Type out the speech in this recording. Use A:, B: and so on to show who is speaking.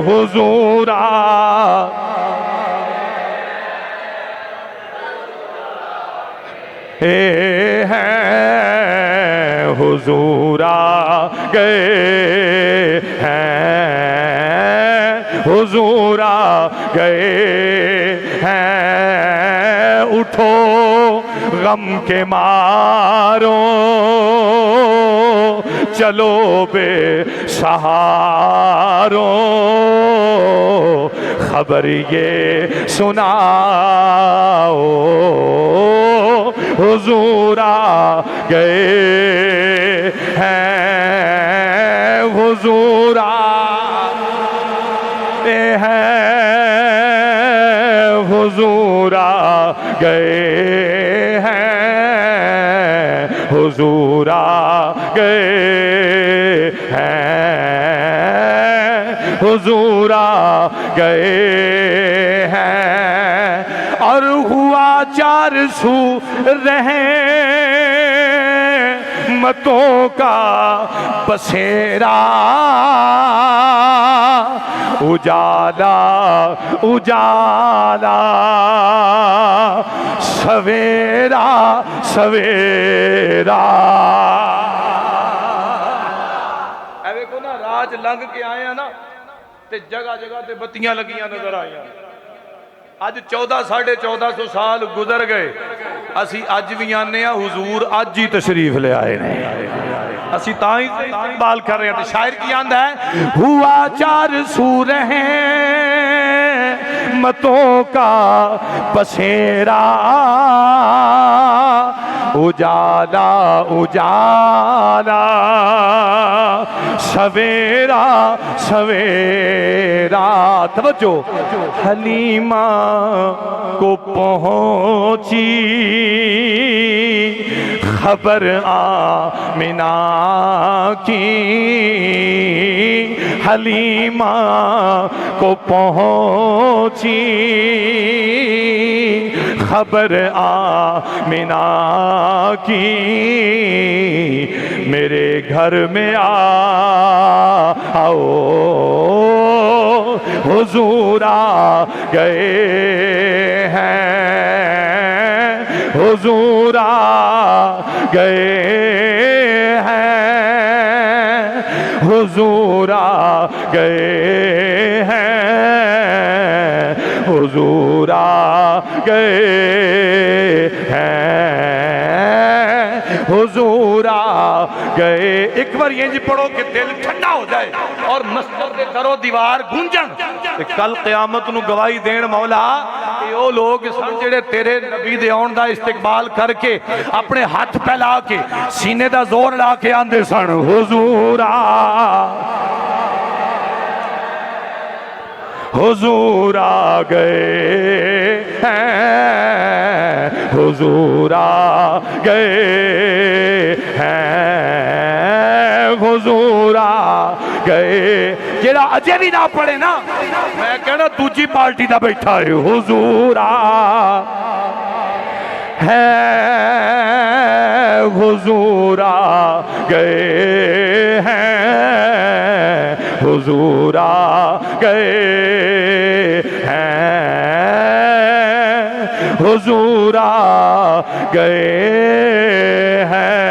A: हुजूरा हैं, हुजूरा गए हैं, हुजूरा गए हैं। उठो गम के मारो, चलो बे सहारो, खबर ये सुनाओ, हुजूरा गए हैं, हुजूरा हैं, हुजूरा गए हैं, हुजूरा गए हैं, हुजूरा गए हैं। और हुआ चार सू रहमतों का बसेरा, उजाला उजाला, सवेरा सवेरा। देखो ना, राज लंघ के आए हैं ना, ते जगह जगह ते बत्तियां लगियां नजर आईयां। अज 1400 साल गुजर गए, असी अज भी आने हुजूर अज ही तशरीफ ले आए ने, असी तां ही इस्तकबाल कर रहे हैं। शायर की आंदा है, हुआ चार सूर हैं मतों का बसेरा, उजाला उजाला, सवेरा सवेरा। तवज्जो, हलीमा को पहुंची खबर आमिना की, हलीमा को पहुंची खबर आमिना की, मेरे घर में आओ, हुजूरा गए हैं, हुजूरा गए हैं, हुजूरा गए हैं, हुजूरा गए हैं, हुजूरा गए। एक बार ये जी पढ़ो कि दिल ठंडा हो जाए और मस्जिद के दरो दीवार गूंजन। कल क़यामत नूं गवाही देण मौला कि वो लोग सन जेड़े तेरे नबी दे आउण दा इस्तकबाल करके अपने हाथ फैला के सीने दा जोर ला के आंदे सन, हुजूरा हुजूरा गए हैं, हुजूरा गए हैं, हुजूरा गए। जेड़ा अजे भी ना पढ़े ना, मैं कहना दूजी पार्टी का बैठा है। हुजूरा है, हुजूरा गए हैं, हुजूरा गए हैं, हुजूरा गए हैं।